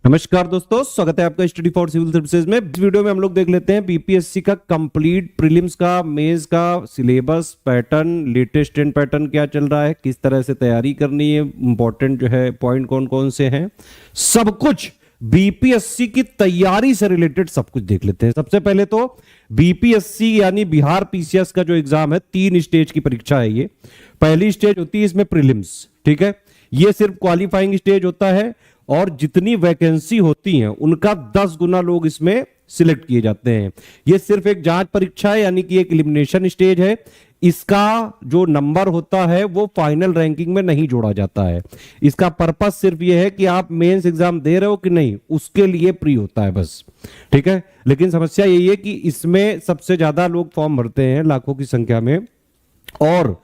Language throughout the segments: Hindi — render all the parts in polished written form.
नमस्कार दोस्तों, स्वागत है आपका स्टडी फॉर सिविल सर्विसेज में। इस वीडियो में हम लोग देख लेते हैं बीपीएससी का कंप्लीट प्रीलिम्स का, मेंस का syllabus, pattern, latest trend pattern क्या चल रहा है, किस तरह से तैयारी करनी है, इंपॉर्टेंट जो है पॉइंट कौन कौन से हैं, सब कुछ बीपीएससी की तैयारी से रिलेटेड सब कुछ देख लेते हैं। सबसे पहले तो बीपीएससी यानी बिहार पीसीएस का जो एग्जाम है, 3 स्टेज की परीक्षा है ये। पहली स्टेज होती है इसमें प्रीलिम्स, ठीक है, ये सिर्फ क्वालिफाइंग स्टेज होता है और जितनी वैकेंसी होती हैं उनका 10 गुना लोग इसमें सिलेक्ट किए जाते हैं। ये सिर्फ एक जांच परीक्षा है, यानी कि एक एलिमिनेशन स्टेज है। इसका जो नंबर होता है वो फाइनल रैंकिंग में नहीं जोड़ा जाता है। इसका पर्पस सिर्फ ये है कि आप मेंस एग्जाम दे रहे हो कि नहीं, उसके लिए प्री होता है बस, ठीक है। लेकिन समस्या यही है कि इसमें सबसे ज्यादा लोग फॉर्म भरते हैं, लाखों की संख्या में, और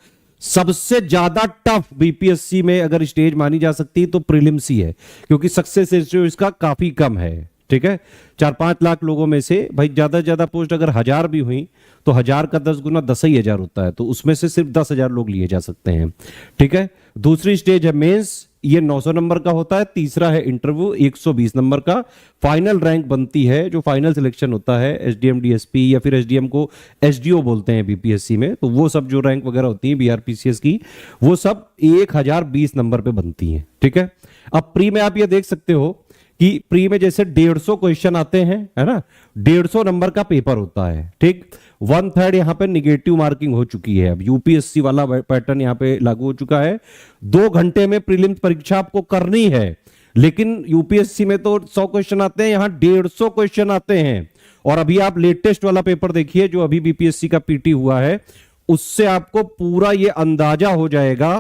सबसे ज्यादा टफ बीपीएससी में अगर स्टेज मानी जा सकती है तो प्रीलिम्स ही है, क्योंकि सक्सेस रेशियो इसका काफी कम है, ठीक है। 4-5 लाख लोगों में से भाई ज्यादा से ज्यादा पोस्ट अगर 1000 भी हुई तो 1000 का 10 गुना 10,000 होता है, तो उसमें से सिर्फ 10,000 लोग लिए जा सकते हैं, ठीक है। दूसरी स्टेज है मेंस, ये 900 नंबर का होता है। तीसरा है इंटरव्यू, 120 नंबर का। फाइनल रैंक बनती है, जो फाइनल सिलेक्शन होता है एसडीएम डीएसपी या फिर एसडीएम को एसडीओ बोलते हैं बीपीएससी में, तो वो सब जो रैंक वगैरह होती है बीआरपीसीएस की, वो सब 1020 नंबर पे बनती है, ठीक है। अब प्री में आप ये देख सकते हो कि प्री में जैसे 150 क्वेश्चन आते हैं, है ना, 150 नंबर का पेपर होता है, ठीक। 1/3 यहां पे निगेटिव मार्किंग हो चुकी है। अब यूपीएससी वाला पैटर्न यहां पे लागू हो चुका है। 2 घंटे में प्रीलिम्स परीक्षा आपको करनी है, लेकिन यूपीएससी में तो 100 क्वेश्चन आते हैं, यहां 150 क्वेश्चन आते हैं। और अभी आप लेटेस्ट वाला पेपर देखिए जो अभी बीपीएससी का पीटी हुआ है, उससे आपको पूरा ये अंदाजा हो जाएगा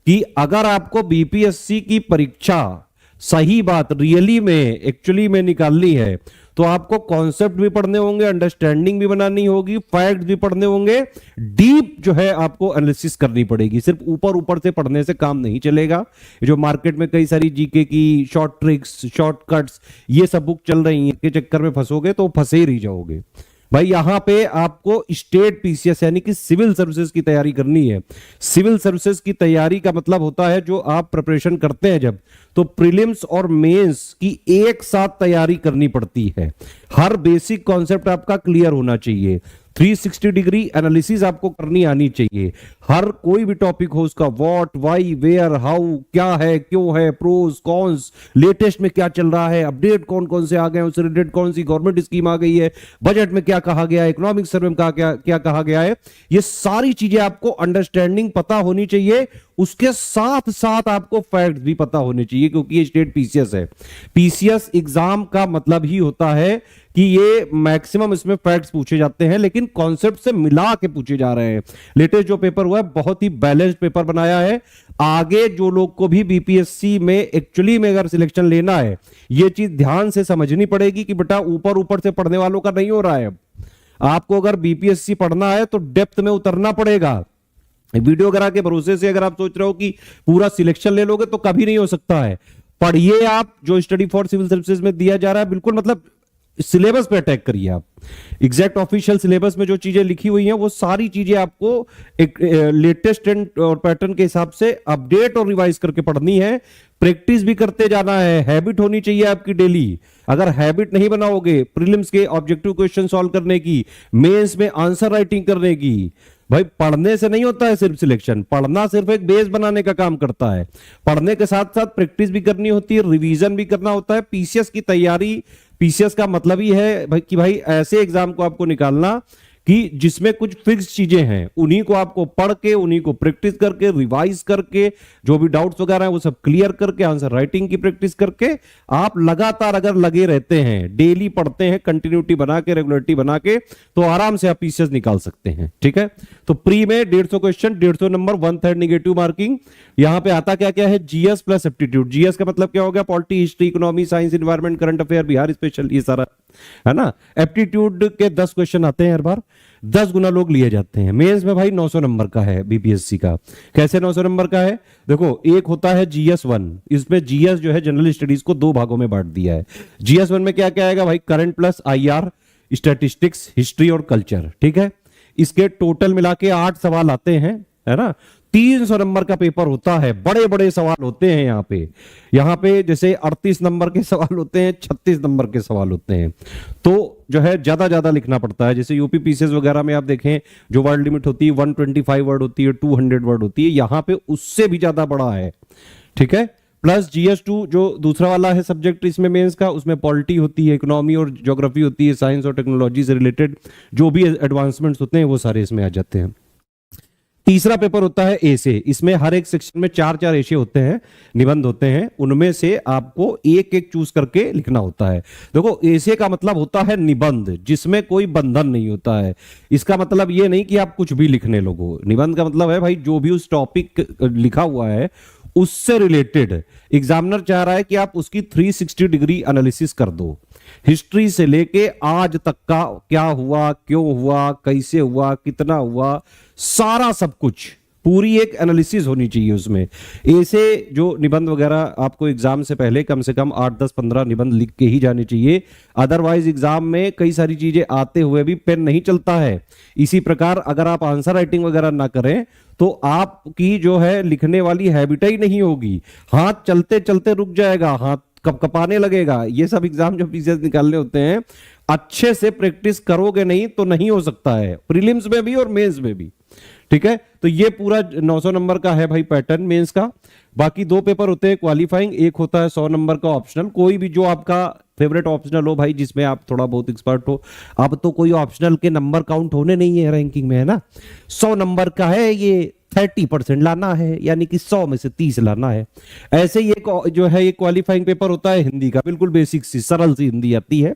कि अगर आपको बीपीएससी की परीक्षा सही बात रियली में एक्चुअली में निकालनी है तो आपको कॉन्सेप्ट भी पढ़ने होंगे, अंडरस्टैंडिंग भी बनानी होगी, फैक्ट भी पढ़ने होंगे, डीप जो है आपको एनालिसिस करनी पड़ेगी। सिर्फ ऊपर ऊपर से पढ़ने से काम नहीं चलेगा। जो मार्केट में कई सारी जीके की शॉर्ट ट्रिक्स, शॉर्टकट्स, ये सब बुक चल रही हैं, के चक्कर में फंसोगे तो फंसे ही रह जाओगे। भाई यहां पे आपको स्टेट पीसीएस यानी कि सिविल सर्विसेज की तैयारी करनी है। सिविल सर्विसेज की तैयारी का मतलब होता है जो आप प्रिपरेशन करते हैं जब, तो प्रीलिम्स और मेंस की एक साथ तैयारी करनी पड़ती है। हर बेसिक कॉन्सेप्ट आपका क्लियर होना चाहिए, 360 डिग्री एनालिसिस आपको करनी आनी चाहिए। हर कोई भी टॉपिक हो, उसका व्हाट, व्हाई, वेयर, हाउ, क्या है, क्यों है, प्रोस कॉन्स, लेटेस्ट में क्या चल रहा है, अपडेट कौन कौन से आ गए, उससे रिलेटेड कौन सी गवर्नमेंट स्कीम आ गई है, बजट में क्या कहा गया है, इकोनॉमिक सर्वे में क्या कहा गया है, ये सारी चीजें आपको अंडरस्टैंडिंग पता होनी चाहिए। उसके साथ साथ आपको फैक्ट भी पता होने चाहिए, क्योंकि ये स्टेट पीसीएस है। पीसीएस एग्जाम का मतलब ही होता है कि ये मैक्सिमम इसमें फैक्ट्स पूछे जाते हैं, लेकिन कॉन्सेप्ट से मिला के पूछे जा रहे हैं। लेटेस्ट जो पेपर हुआ है बहुत ही बैलेंस्ड पेपर बनाया है। आगे जो लोग को भी बीपीएससी में एक्चुअली में अगर सिलेक्शन लेना है, ये चीज ध्यान से समझनी पड़ेगी कि बेटा ऊपर ऊपर से पढ़ने वालों का नहीं हो रहा है। आपको अगर बीपीएससी पढ़ना है तो डेप्थ में उतरना पड़ेगा। वीडियो वगैरह के भरोसे से अगर आप सोच रहे हो कि पूरा सिलेक्शन ले लोगे तो कभी नहीं हो सकता है। पढ़िए, आप जो स्टडी फॉर सिविल सर्विसेज में दिया जा रहा है, बिल्कुल मतलब सिलेबस पे अटैक करिए। आप एग्जैक्ट ऑफिशियल सिलेबस में जो चीजें लिखी हुई हैं वो सारी चीजें आपको एक लेटेस्ट ट्रेंड और पैटर्न के हिसाब से अपडेट और रिवाइज करके पढ़नी है। प्रैक्टिस भी करते जाना है, हैबिट होनी चाहिए आपकी डेली। अगर हैबिट नहीं बनाओगे प्रीलिम्स के ऑब्जेक्टिव क्वेश्चन सॉल्व करने की, मेंस में आंसर राइटिंग करने की, भाई पढ़ने से नहीं होता है सिर्फ सिलेक्शन। पढ़ना सिर्फ एक बेस बनाने का काम करता है। पढ़ने के साथ साथ प्रैक्टिस भी करनी होती है, रिवीजन भी करना होता है। पीसीएस की तैयारी, पीसीएस का मतलब ही है भाई कि भाई ऐसे एग्जाम को आपको निकालना कि जिसमें कुछ फिक्स चीजें हैं, उन्हीं को आपको पढ़ के, उन्हीं को प्रैक्टिस करके, रिवाइज करके, जो भी डाउट्स वगैरह हैं वो सब क्लियर करके, आंसर राइटिंग की प्रैक्टिस करके आप लगातार अगर लगे रहते हैं, डेली पढ़ते हैं, कंटिन्यूटी बना के, रेगुलरिटी बना के, तो आराम से आप पीसीएस निकाल सकते हैं, ठीक है। तो प्री में 150 क्वेश्चन, 150 नंबर, 1/3 निगेटिव मार्किंग। यहां पे आता क्या क्या है, जीएस प्लस एप्टीट्यूड। जीएस का मतलब क्या हो गया, polity, history, economy, science, environment, current affair, Bihar special, ये सारा है ना। एप्टीट्यूड के 10 क्वेश्चन आते हैं हर बार, 10 गुना लोग लिए जाते हैं। मेंस में भाई 900 नंबर का है बीपीएससी का। कैसे 900 नंबर का है, देखो एक होता है जीएस 1, इसमें जीएस जो है जनरल स्टडीज को 2 भागों में बांट दिया है। जीएस 1 में क्या क्या आएगा भाई, current plus IR, statistics, history और कल्चर, ठीक है। इसके टोटल मिला के 8 सवाल आते हैं, है ना। 300 नंबर का पेपर होता है, बड़े बड़े सवाल होते हैं यहाँ पे जैसे 38 नंबर के सवाल होते हैं, 36 नंबर के सवाल होते हैं। तो जो है ज्यादा लिखना पड़ता है। जैसे यूपी पीसीएस वगैरह में आप देखें जो वर्ड लिमिट होती है 125 वर्ड होती है, 200 वर्ड होती है, यहाँ पे उससे भी ज्यादा बड़ा है। ठीक है, प्लस GS2 जो दूसरा वाला है सब्जेक्ट इसमें मेंस का, उसमें पॉलिटी होती है, इकोनॉमी और ज्योग्राफी होती है, साइंस और टेक्नोलॉजी से रिलेटेड जो भी एडवांसमेंट्स होते हैं वो सारे इसमें आ जाते हैं। तीसरा पेपर होता है एसे। इसमें हर एक सेक्शन में 4-4 एसे होते हैं, निबंध होते हैं, उनमें से आपको एक एक चूज करके लिखना होता है। देखो एसे का मतलब होता है निबंध, जिसमें कोई बंधन नहीं होता है। इसका मतलब ये नहीं कि आप कुछ भी लिखने लगो। निबंध का मतलब है भाई जो भी उस टॉपिक लिखा हुआ है उससे रिलेटेड एग्जामिनर चाह रहा है कि आप उसकी 360 डिग्री एनालिसिस कर दो। हिस्ट्री से लेके आज तक का क्या हुआ, क्यों हुआ, कैसे हुआ, कितना हुआ, सारा सब कुछ, पूरी एक एनालिसिस होनी चाहिए उसमें। ऐसे जो निबंध वगैरह आपको एग्जाम से पहले कम से कम 8, 10, 15 निबंध लिख के ही जाने चाहिए। अदरवाइज एग्जाम में कई सारी चीजें आते हुए भी पेन नहीं चलता है। इसी प्रकार अगर आप आंसर राइटिंग वगैरह ना करें तो आपकी जो है लिखने वाली हैबिट ही नहीं होगी। हाथ चलते चलते रुक जाएगा, हाथ कपकपाने लगेगा। ये सब एग्जाम जो पीसीएस निकालने होते हैं, अच्छे से प्रैक्टिस करोगे नहीं तो नहीं हो सकता है, प्रीलिम्स में भी और मेंस में भी। ठीक है, तो ये पूरा 900 नंबर का है भाई पैटर्न मेंस का। बाकी 2 पेपर होते हैं क्वालिफाइंग, एक होता है 100 नंबर का ऑप्शनल। कोई भी जो आपका फेवरेट ऑप्शनल हो भाई, जिसमें आप थोड़ा बहुत एक्सपर्ट हो। अब तो कोई ऑप्शनल के नंबर काउंट होने नहीं है रैंकिंग में, है ना। 100 नंबर का है, ये 30% लाना है, यानी कि 100 में से 30 लाना है। ऐसे ही एक जो है ये क्वालिफाइंग पेपर होता है हिंदी का, बिल्कुल बेसिक सी सरल सी हिंदी आती है।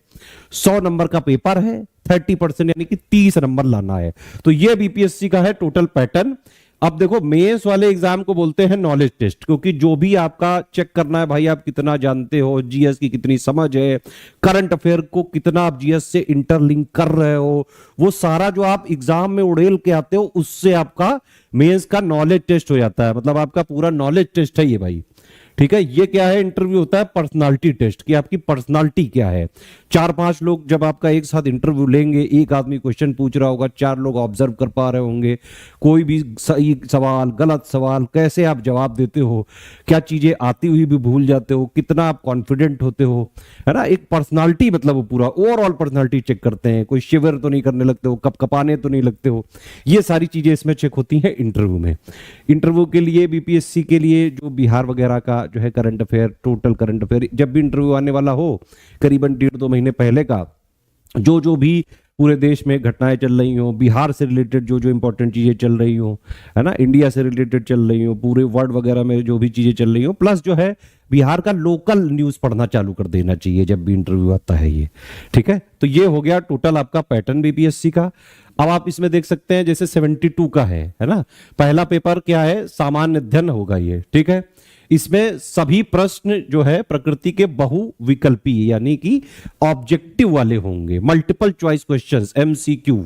100 नंबर का पेपर है, 30% यानी कि 30 नंबर लाना है। तो ये बीपीएससी का है टोटल पैटर्न। अब देखो मेंस वाले एग्जाम को बोलते हैं नॉलेज टेस्ट, क्योंकि जो भी आपका चेक करना है भाई आप कितना जानते हो, जीएस की कितनी समझ है, करंट अफेयर को कितना आप जीएस से इंटरलिंक कर रहे हो, वो सारा जो आप एग्जाम में उड़ेल के आते हो उससे आपका मेंस का नॉलेज टेस्ट हो जाता है। मतलब आपका पूरा नॉलेज टेस्ट है ये भाई। ठीक है, ये क्या है, इंटरव्यू होता है पर्सनालिटी टेस्ट कि आपकी पर्सनालिटी क्या है। 4-5 लोग जब आपका एक साथ इंटरव्यू लेंगे, एक आदमी क्वेश्चन पूछ रहा होगा, 4 लोग ऑब्जर्व कर पा रहे होंगे, कोई भी सही सवाल गलत सवाल कैसे आप जवाब देते हो, क्या चीजें आती हुई भी भूल जाते हो, कितना आप कॉन्फिडेंट होते हो, है ना। एक पर्सनालिटी मतलब वो पूरा ओवरऑल पर्सनालिटी चेक करते हैं। कोई शिविर तो नहीं करने लगते हो, कपकपाने तो नहीं लगते हो, ये सारी चीजें इसमें चेक होती हैं इंटरव्यू में। इंटरव्यू के लिए बीपीएससी के लिए जो बिहार वगैरह का जो है current affair, total current affair, जब भी इंटरव्यू आने वाला हो करीबन 1.5-2 महीने पहले का जो भी पूरे देश में घटनाएं चल रही हो, बिहार से रिलेटेड जो इंपॉर्टेंट चीजें चल रही हो, है ना, इंडिया से रिलेटेड चल रही हो, पूरे वर्ल्ड वगैरह में जो भी चीजें चल रही हो, प्लस जो है बिहार का लोकल न्यूज पढ़ना चालू कर देना चाहिए जब भी इंटरव्यू आता है ये। ठीक है, तो ये हो गया टोटल आपका पैटर्न बीपीएससी का। अब आप इसमें देख सकते हैं जैसे 72 का है ना। पहला पेपर क्या है, सामान्य अध्ययन होगा ये। ठीक है, इसमें सभी प्रश्न जो है प्रकृति के बहुविकल्पी यानी कि ऑब्जेक्टिव वाले होंगे, मल्टीपल चॉइस क्वेश्चंस, एमसीक्यू।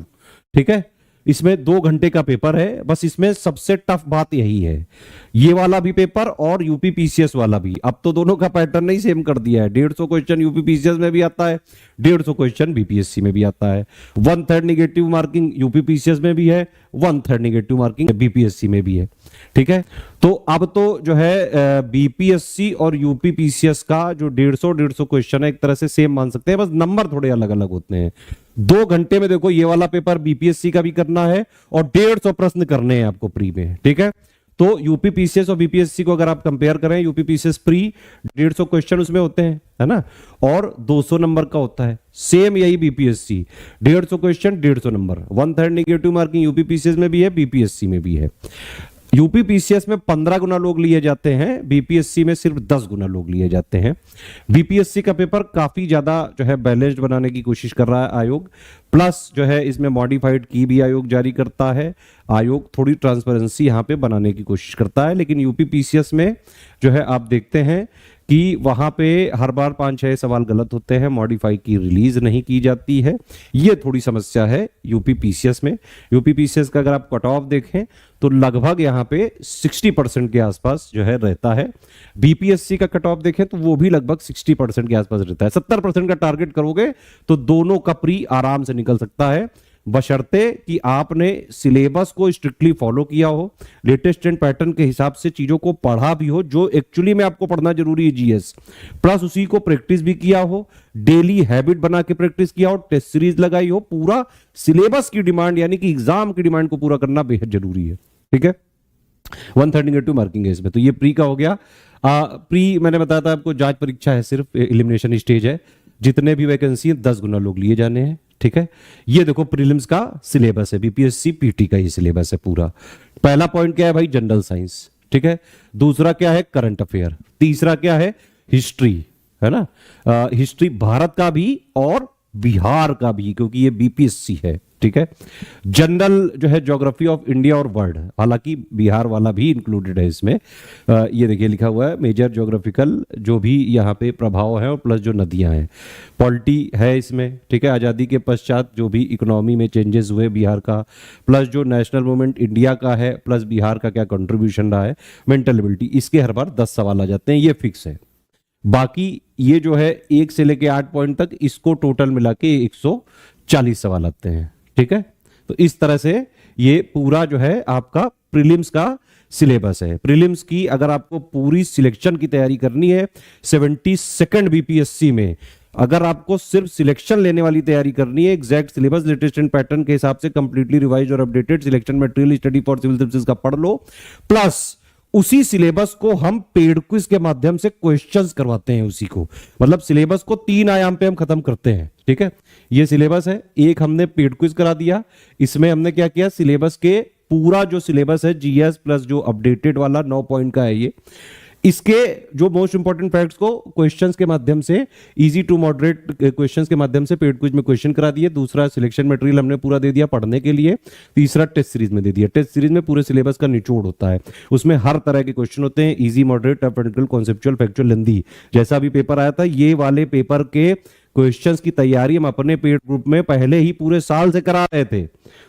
ठीक है, इसमें 2 घंटे का पेपर है। बस इसमें सबसे टफ बात यही है, ये वाला भी पेपर और यूपी पीसीएस वाला भी, अब तो दोनों का पैटर्न नहीं सेम कर दिया है। 150 क्वेश्चन यूपी पीसीएस में भी आता है, 150 क्वेश्चन बीपीएससी में भी आता है। 1/3 निगेटिव मार्किंग यूपी पीसीएस में भी है, 1/3 निगेटिव मार्किंग बीपीएससी में भी है। ठीक है, तो अब तो जो है बीपीएससी और यूपी पीसीएस का जो 150 क्वेश्चन है एक तरह से सेम मान सकते हैं, बस नंबर थोड़े अलग अलग होते हैं। 2 घंटे में देखो ये वाला पेपर बीपीएससी का भी करना है और 150 प्रश्न करने हैं आपको प्री में। ठीक है, तो यूपी पीसीएस और बीपीएससी को अगर आप कंपेयर करें, यूपी पीसीएस प्री 150 क्वेश्चन उसमें होते हैं, है ना, और 200 नंबर का होता है। सेम यही BPSC 150 question 150 number, 1/3 negative marking UP PCS में भी है, बीपीएससी में भी है। यूपी पीसीएस में 15 गुना लोग लिए जाते हैं, बीपीएससी में सिर्फ 10 गुना लोग लिए जाते हैं। बीपीएससी का पेपर काफी ज्यादा जो है बैलेंस्ड बनाने की कोशिश कर रहा है आयोग, प्लस जो है इसमें मॉडिफाइड की भी आयोग जारी करता है। आयोग थोड़ी ट्रांसपेरेंसी यहां पे बनाने की कोशिश करता है, लेकिन यूपी पीसीएस में जो है आप देखते हैं कि वहां पे हर बार 5-6 सवाल गलत होते हैं, मॉडिफाई की रिलीज नहीं की जाती है। ये थोड़ी समस्या है यूपी पीसीएस में। यूपी पीसीएस का अगर आप कट ऑफ देखें तो लगभग यहाँ पे 60% के आसपास जो है रहता है। बीपीएससी का कट ऑफ देखें तो वो भी लगभग 60% के आसपास रहता है। 70% का टारगेट करोगे तो दोनों का प्री आराम से निकल सकता है। बशर्ते कि आपने सिलेबस को स्ट्रिक्टली फॉलो किया हो, लेटेस्ट ट्रेंड पैटर्न के हिसाब से चीजों को पढ़ा भी हो, जो एक्चुअली में आपको पढ़ना जरूरी है जीएस, प्लस उसी को प्रैक्टिस भी किया हो, डेली हैबिट बना के प्रैक्टिस किया हो, टेस्ट सीरीज लगाई हो, पूरा सिलेबस की डिमांड यानी कि एग्जाम की डिमांड को पूरा करना बेहद जरूरी है। ठीक है, 132 मार्किंग है इसमें। तो ये प्री का हो गया। प्री मैंने बताया था आपको, जांच परीक्षा है, सिर्फ एलिमिनेशन स्टेज है, जितने भी वैकेंसी है 10 गुना लोग लिए जाने हैं। ठीक है, ये देखो प्रीलिम्स का सिलेबस है, बीपीएससी पीटी का ये सिलेबस है पूरा। पहला पॉइंट क्या है भाई, जनरल साइंस। ठीक है, दूसरा क्या है, करंट अफेयर। तीसरा क्या है, हिस्ट्री, है ना, हिस्ट्री भारत का भी और बिहार का भी, क्योंकि ये बीपीएससी है। ठीक है, जनरल जो है ज्योग्राफी ऑफ इंडिया और वर्ल्ड, हालांकि बिहार वाला भी इंक्लूडेड है इसमें। ये देखिए लिखा हुआ है मेजर ज्योग्राफिकल जो भी यहाँ पे प्रभाव है, और प्लस जो नदियां हैं, पॉलिटी है इसमें। ठीक है, आज़ादी के पश्चात जो भी इकोनॉमी में चेंजेस हुए बिहार का, प्लस जो नेशनल मूवमेंट इंडिया का है, प्लस बिहार का क्या कंट्रीब्यूशन रहा है, मेंटल एबिलिटी, इसके हर बार 10 सवाल आ जाते हैं, ये फिक्स है। बाकी ये जो है 1 से लेके 8 पॉइंट तक, इसको टोटल मिला के 140 सवाल आते हैं। ठीक है, तो इस तरह से ये पूरा जो है आपका प्रीलिम्स का सिलेबस है। प्रीलिम्स की अगर आपको पूरी सिलेक्शन की तैयारी करनी है 72nd बीपीएससी में, अगर आपको सिर्फ सिलेक्शन लेने वाली तैयारी करनी है, exact syllabus latest and pattern के हिसाब से कंप्लीटली रिवाइज और updated selection material study for civil services का पढ़ लो, प्लस उसी सिलेबस को हम पेड क्विज के माध्यम से क्वेश्चंस करवाते हैं उसी को, मतलब सिलेबस को 3 आयाम पे हम खत्म करते हैं। ठीक है, ये सिलेबस है, एक हमने पेड क्विज करा दिया, इसमें हमने क्या किया, सिलेबस के पूरा जो सिलेबस है जीएस प्लस जो अपडेटेड वाला 9 पॉइंट का है, ये इसके जो मोस्ट इंपॉर्टेंट फैक्ट्स को क्वेश्चंस के माध्यम से, इजी टू मॉडरेट क्वेश्चंस के माध्यम से पेड क्विज में क्वेश्चन करा दिए। दूसरा सिलेक्शन मटेरियल हमने पूरा दे दिया पढ़ने के लिए। तीसरा टेस्ट सीरीज में दे दिया। टेस्ट सीरीज में पूरे सिलेबस का निचोड़ होता है, उसमें हर तरह के क्वेश्चन होते हैं, easy, moderate, technical, conceptual, factual, lengthy, जैसा भी पेपर आया था। ये वाले पेपर के क्वेश्चंस की तैयारी हम अपने पेड ग्रुप में पहले ही पूरे साल से करा रहे थे।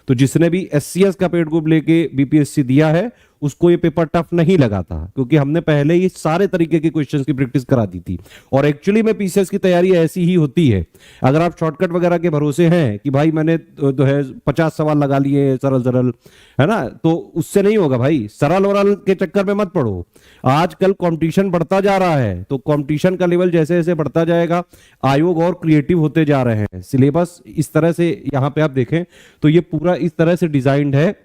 तो जिसने भी एससीएस का पेड ग्रुप लेके बीपीएससी दिया है उसको ये पेपर टफ नहीं लगा था, क्योंकि हमने पहले ही सारे तरीके के क्वेश्चंस की प्रैक्टिस करा दी थी। और एक्चुअली में पीसीएस की तैयारी ऐसी ही होती है। अगर आप शॉर्टकट वगैरह के भरोसे हैं कि भाई मैंने तो है 50 सवाल लगा लिए सरल सरल, है ना, तो उससे नहीं होगा भाई। सरल वरल के चक्कर में मत पड़ो। आजकल कंपटीशन बढ़ता जा रहा है, तो कंपटीशन का लेवल जैसे जैसे बढ़ता जाएगा, आयोग और क्रिएटिव होते जा रहे हैं। सिलेबस इस तरह से यहाँ पे आप देखें तो ये पूरा इस तरह से डिजाइंड है,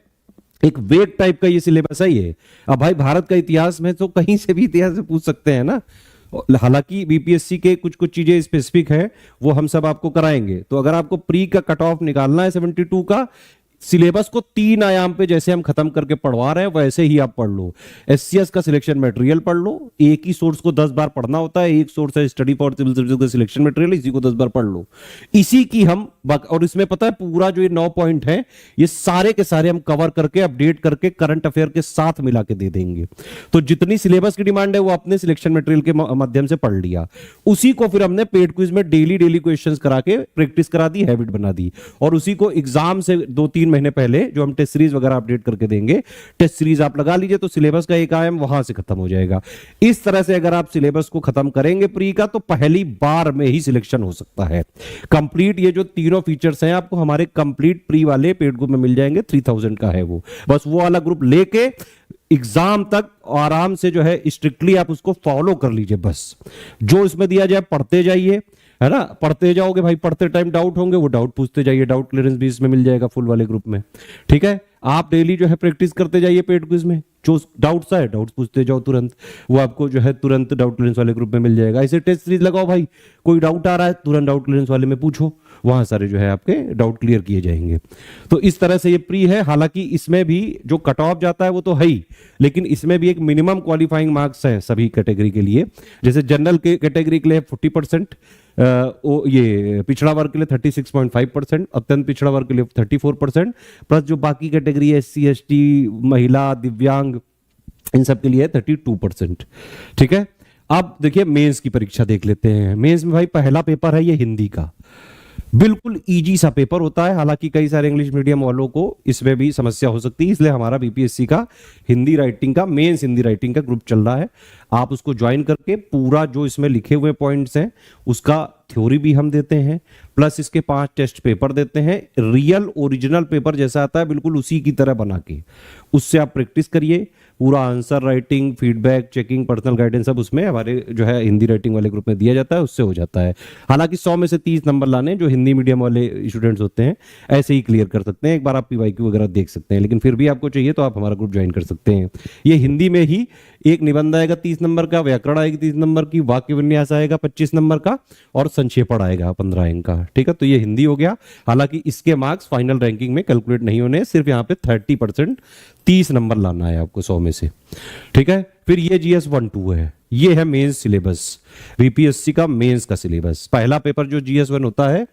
एक वेट टाइप का ये सिलेबस है ये। अब भाई भारत का इतिहास में तो कहीं से भी इतिहास से पूछ सकते हैं ना, हालांकि बीपीएससी के कुछ कुछ चीजें स्पेसिफिक है, वो हम सब आपको कराएंगे। तो अगर आपको प्री का कट ऑफ निकालना है 72 का, सिलेबस को 3 आयाम पे जैसे हम खत्म करके पढ़वा रहे हैं वैसे ही आप पढ़ लो। एससीएस का सिलेक्शन मटेरियल पढ़ लो, एक ही सोर्स को 10 बार पढ़ना होता है, एक सोर्स है स्टडी फॉर सिविल सर्विसेज का सिलेक्शन मटेरियल, इसी को 10 बार पढ़ लो। इसी की हम और इसमें पता है पूरा जो ये 9 पॉइंट है ये सारे के सारे हम कवर करके अपडेट करके करंट अफेयर के साथ मिला के दे देंगे। तो जितनी सिलेबस की डिमांड है वो अपने सिलेक्शन मटेरियल के माध्यम से पढ़ लिया, उसी को फिर हमने पेड क्विज में डेली क्वेश्चंस करा के प्रैक्टिस करा दी, हैबिट बना दी, और उसी को एग्जाम से 2-3 महीने पहले जो हम टेस्ट सीरीज वगैरह अपडेट करके देंगे, टेस्ट सीरीज आप लगा लीजिए तो सिलेबस का एक आयाम वहां से खत्म हो जाएगा। इस तरह से अगर आप सिलेबस को खत्म करेंगे प्री का, तो पहली बार में ही सिलेक्शन हो सकता है कंप्लीट। ये जो तीनों फीचर्स हैं आपको हमारे कंप्लीट प्री वाले पेड ग्रुप में मिल जाएंगे, 3000 का है वो। बस वो वाला ग्रुप लेके एग्जाम तक आराम से जो है स्ट्रिक्टली आप उसको फॉलो कर लीजिए। बस जो इसमें दिया जाए पढ़ते जाइए, है ना, पढ़ते जाओगे भाई, पढ़ते टाइम डाउट होंगे वो डाउट पूछते जाइए, डाउट क्लियरेंस भी इसमें मिल जाएगा फुल वाले ग्रुप में। ठीक है, आप डेली जो है प्रैक्टिस करते जाइए पेड क्विज में, जो डाउट्स आए डाउट्स पूछते जाओ तुरंत, वो आपको जो है तुरंत डाउट क्लियरेंस वाले ग्रुप में मिल जाएगा। ऐसे टेस्ट सीरीज लगाओ भाई, कोई डाउट आ रहा है तुरंत डाउट क्लियरेंस वाले में पूछो, वहां सारे जो है आपके डाउट क्लियर किए जाएंगे। तो इस तरह से ये प्री है। हालांकि इसमें भी जो कट ऑफ जाता है वो तो है ही, लेकिन इसमें भी एक मिनिमम क्वालिफाइंग मार्क्स है सभी कैटेगरी के लिए। जैसे जनरल के कैटेगरी के लिए 40%, ये पिछड़ा वर्ग के लिए 36.5%, अत्यंत पिछड़ा वर्ग के लिए 34%, प्लस जो बाकी कैटेगरी है SC ST, महिला, दिव्यांग, इन सब के लिए 32%। ठीक है, अब देखिए मेंस की परीक्षा देख लेते हैं। मेंस में भाई पहला पेपर है ये हिंदी का, बिल्कुल इजी सा पेपर होता है। हालांकि कई सारे इंग्लिश मीडियम वालों को इसमें भी समस्या हो सकती है, इसलिए हमारा बीपीएससी का हिंदी राइटिंग का, मेंस हिंदी राइटिंग का ग्रुप चल रहा है। आप उसको ज्वाइन करके पूरा जो इसमें लिखे हुए पॉइंट्स हैं उसका थ्योरी भी हम देते हैं, प्लस इसके 5 टेस्ट पेपर देते हैं, रियल ओरिजिनल पेपर जैसा आता है बिल्कुल उसी की तरह बना के, उससे आप प्रैक्टिस करिए। पूरा answer writing, feedback, checking, personal guidance सब उसमें हमारे जो है हिंदी राइटिंग वाले ग्रुप में दिया जाता है, उससे हो जाता है। हालांकि 100 में से 30 नंबर लाने जो हिंदी मीडियम वाले स्टूडेंट्स होते हैं ऐसे ही क्लियर कर सकते हैं, एक बार आप पीवाईक्यू वगैरह देख सकते हैं, लेकिन फिर भी आपको चाहिए तो आप हमारा ग्रुप ज्वाइन कर सकते हैं। ये हिंदी में ही एक निबंध आएगा 30 नंबर का, व्याकरण आएगी 30 नंबर की, वाक्य विन्यास आएगा 25 नंबर का, और संक्षेपण आएगा 15 अंक का। ठीक है, तो ये हिंदी हो गया। हालांकि इसके मार्क्स फाइनल रैंकिंग में कैलकुलेट नहीं होने, सिर्फ यहाँ पे 30% 30 नंबर लाना है आपको 100 में से। ठीक है, फिर ये GS 1-2 है, ये है मेंस सिलेबस, बीपीएससी का मेंस का सिलेबस। पहला पेपर जो GS 1 होता है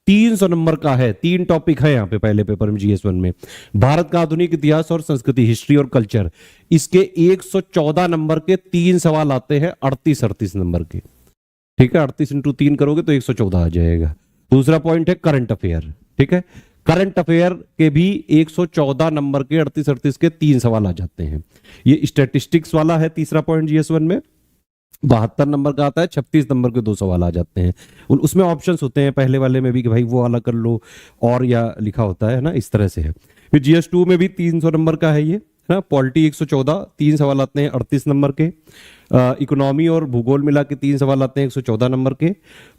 300 नंबर का है, 3 टॉपिक है यहाँ पे पहले पेपर में GS 1 में। भारत का आधुनिक इतिहास और संस्कृति, हिस्ट्री और कल्चर, इसके 114 नंबर के 3 सवाल आते हैं 38 नंबर के। ठीक है, 38 × 3 करोगे तो 114 आ जाएगा। दूसरा पॉइंट है करंट अफेयर। ठीक है, करंट अफेयर के भी 114 नंबर के 38 के 3 सवाल आ जाते हैं। ये स्टैटिस्टिक्स वाला है तीसरा पॉइंट GS 1 में, 72 नंबर का आता है, 36 नंबर के 2 सवाल आ जाते हैं। उसमें ऑप्शंस होते हैं पहले वाले में भी कि भाई वो वाला कर लो, और या लिखा होता है ना, इस तरह से है। फिर GS 2 में भी 300 नंबर का है ये, है ना। पॉलिटी 114, 3 सवाल आते हैं 38 नंबर के। इकोनॉमी और भूगोल मिला के 3 सवाल आते हैं 114 नंबर के,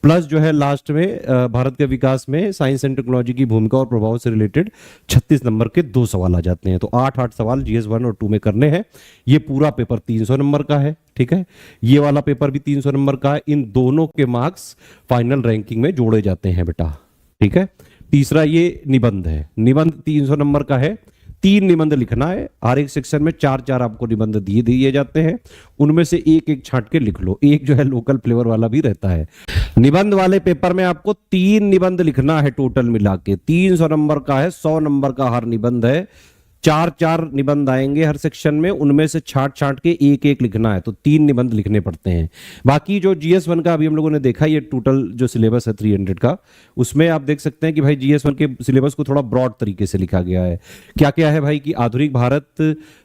प्लस जो है लास्ट में भारत के विकास में साइंस एंड टेक्नोलॉजी की भूमिका और प्रभाव से रिलेटेड 36 नंबर के 2 सवाल आ जाते हैं। तो 8 सवाल GS 1 और 2 में करने हैं। ये पूरा पेपर 300 नंबर का है। ठीक है, ये वाला पेपर भी 300 नंबर का है। इन दोनों के मार्क्स फाइनल रैंकिंग में जोड़े जाते हैं बेटा। ठीक है, तीसरा ये निबंध है, निबंध 300 नंबर का है। 3 निबंध लिखना है, हर एक सेक्शन में 4-4 आपको निबंध दिए जाते हैं, उनमें से एक छांट के लिख लो। एक जो है लोकल फ्लेवर वाला भी रहता है। निबंध वाले पेपर में आपको 3 निबंध लिखना है, टोटल मिला के 300 नंबर का है, 100 नंबर का हर निबंध है। 4-4 निबंध आएंगे हर सेक्शन में, उनमें से छांट के एक लिखना है, तो 3 निबंध लिखने पड़ते हैं। बाकी जो GS 1 का अभी हम लोगों ने देखा, ये टोटल जो सिलेबस है 300 का, उसमें आप देख सकते हैं कि भाई GS 1 के सिलेबस को थोड़ा ब्रॉड तरीके से लिखा गया है। क्या क्या है भाई कि आधुनिक भारत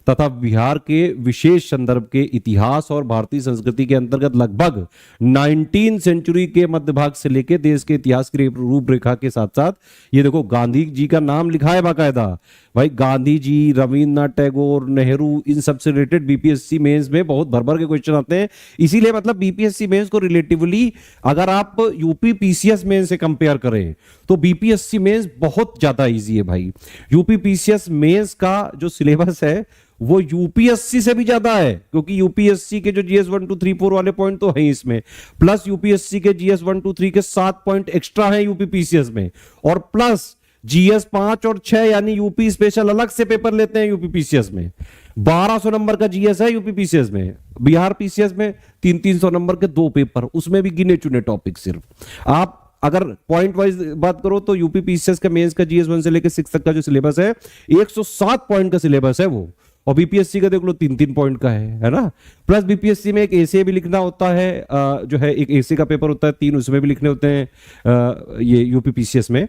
तथा बिहार के विशेष संदर्भ के इतिहास और भारतीय संस्कृति के अंतर्गत लगभग 19 सेंचुरी के मध्य भाग से लेकर देश के इतिहास की रूपरेखा के साथ साथ ये देखो गांधी जी का नाम लिखा है बाकायदा। भाई गांधी जी, रविन्द्रनाथ टैगोर, नेहरू, इन सब से रिलेटेड बीपीएससी मेंस में बहुत भर के क्वेश्चन आते हैं। इसीलिए मतलब बीपीएससी मेंस को रिलेटिवली अगर आप यूपी पीसीएस मेंस से कंपेयर करें तो बीपीएससी मेंस बहुत ज्यादा इजी है भाई। यूपी पीसीएस मेंस का जो सिलेबस है वो यूपीएससी से भी ज्यादा है, क्योंकि यूपीएससी के जो GS 1 2 3 4 वाले पॉइंट तो हैं इसमें, प्लस यूपीएससी के GS 1 2 3 के 7 पॉइंट एक्स्ट्रा हैं यूपी पीसीएस में, और प्लस GS 5 और 6 यानी यूपी स्पेशल अलग से पेपर लेते हैं यूपी पीसीएस में। 1200 नंबर का GS है यूपी पीसीएस में। बिहार पीसीएस में 300 नंबर के 2 पेपर, उसमें भी गिने चुने टॉपिक। सिर्फ आप अगर पॉइंट वाइज बात करो तो यूपी पीसीएस का मेंस का GS 1 से लेकर 6 तक का जो सिलेबस है 107 पॉइंट का सिलेबस है वो, और बीपीएससी का देख लो 3-3 पॉइंट का है ना। प्लस बीपीएससी में एक एसे भी लिखना होता है, जो है एक एसे का पेपर होता है 3, उसमें भी लिखने होते हैं ये यूपी पीसीएस में,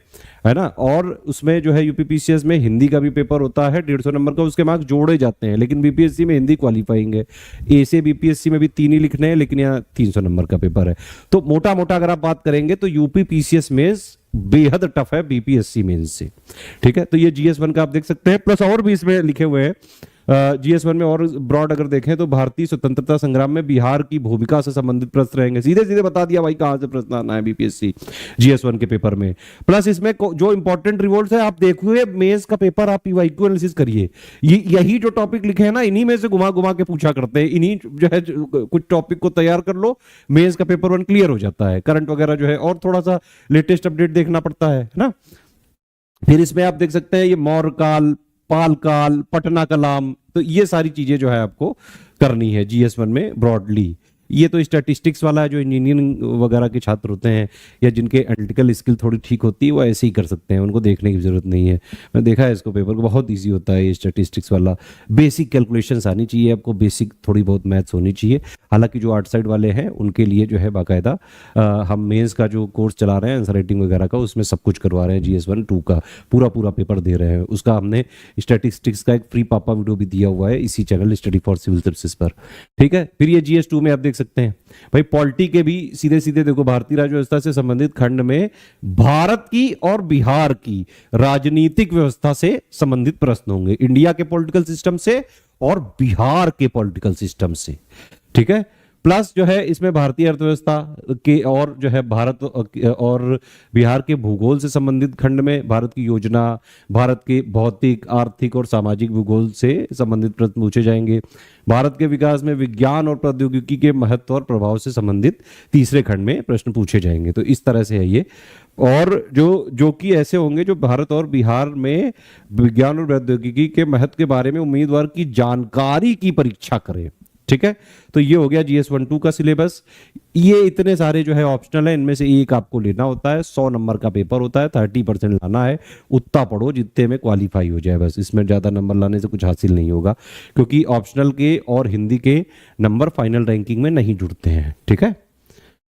है ना। और उसमें जो है यूपी पीसीएस में हिंदी का भी पेपर होता है 150 नंबर का, उसके मार्क्स जोड़े जाते हैं, लेकिन बीपीएससी में हिंदी क्वालिफाइंग है। एसे बीपीएससी में भी 3 ही लिखने हैं, लेकिन यहाँ 300 नंबर का पेपर है। तो मोटा मोटा अगर आप बात करेंगे तो यूपी पीसीएस मेंस बेहद टफ है बीपीएससी मेंस से। ठीक है, तो ये GS 1 का आप देख सकते हैं, प्लस और भी इसमें लिखे हुए हैं। GS 1 में और ब्रॉड अगर देखें तो भारतीय स्वतंत्रता संग्राम में बिहार की भूमिका से संबंधित प्रश्न रहेंगे। सीधे सीधे बता दिया भाई कहां से प्रश्न आना है बीपीएससी GS 1 के पेपर में। प्लस इसमें जो इंपॉर्टेंट रिवोल्ट्स है आप देखिए, मेंस का पेपर आप पीवाईक्यू एनालिसिस करिए, यही जो टॉपिक लिखे हैं ना इन्हीं में से घुमा घुमा के पूछा करते हैं। इन्हीं जो है कुछ टॉपिक को तैयार कर लो, मेंस का पेपर 1 क्लियर हो जाता है। करंट वगैरह जो है और थोड़ा सा लेटेस्ट अपडेट देखना पड़ता है ना। फिर इसमें आप देख सकते हैं ये मौर्य काल, पाल काल, पटना कलाम, तो ये सारी चीजें जो है आपको करनी है GS 1 में ब्रॉडली। ये तो स्टैटिस्टिक्स वाला है, जो इंजीनियरिंग वगैरह के छात्र होते हैं या जिनके एनालिटिकल स्किल थोड़ी ठीक होती है वो ऐसे ही कर सकते हैं, उनको देखने की जरूरत नहीं है। मैं देखा है इसको पेपर को, बहुत इजी होता है ये स्टैटिस्टिक्स वाला। बेसिक कैलकुलेशंस आनी चाहिए आपको, बेसिक थोड़ी बहुत मैथ्स होनी चाहिए। हालांकि जो आर्ट साइड वाले हैं उनके लिए जो है बाकायदा हम मेंस का जो कोर्स चला रहे हैं आंसर राइटिंग वगैरह का, उसमें सब कुछ करवा रहे हैं। GS 1 2 का पूरा पेपर दे रहे हैं। उसका हमने स्टैटिस्टिक्स का एक फ्री पापा वीडियो भी दिया हुआ है इसी channel study for civil services पर। ठीक है, फिर ये GS 2 में आप देख सकते हैं भाई, पॉलिटी के भी सीधे सीधे देखो, भारतीय राज्य व्यवस्था से संबंधित खंड में भारत की और बिहार की राजनीतिक व्यवस्था से संबंधित प्रश्न होंगे, इंडिया के पॉलिटिकल सिस्टम से और बिहार के पॉलिटिकल सिस्टम से, ठीक है। प्लस जो है इसमें भारतीय अर्थव्यवस्था के और जो है भारत और बिहार के भूगोल से संबंधित खंड में भारत की योजना, भारत के भौतिक, आर्थिक और सामाजिक भूगोल से संबंधित प्रश्न पूछे जाएंगे। भारत के विकास में विज्ञान और प्रौद्योगिकी के महत्व और प्रभाव से संबंधित तीसरे खंड में प्रश्न पूछे जाएंगे। तो इस तरह से है ये, और जो कि ऐसे होंगे जो भारत और बिहार में विज्ञान और प्रौद्योगिकी के महत्व के बारे में उम्मीदवार की जानकारी की परीक्षा करें, ठीक है। तो ये हो गया GS 1-2 का सिलेबस। ये इतने सारे जो है ऑप्शनल है, इनमें से एक आपको लेना होता है, 100 नंबर का पेपर होता है, 30% लाना है, उतना पढ़ो जितने में क्वालिफाई हो जाए बस, इसमें ज्यादा नंबर लाने से कुछ हासिल नहीं होगा, क्योंकि ऑप्शनल के और हिंदी के नंबर फाइनल रैंकिंग में नहीं जुड़ते हैं, ठीक है।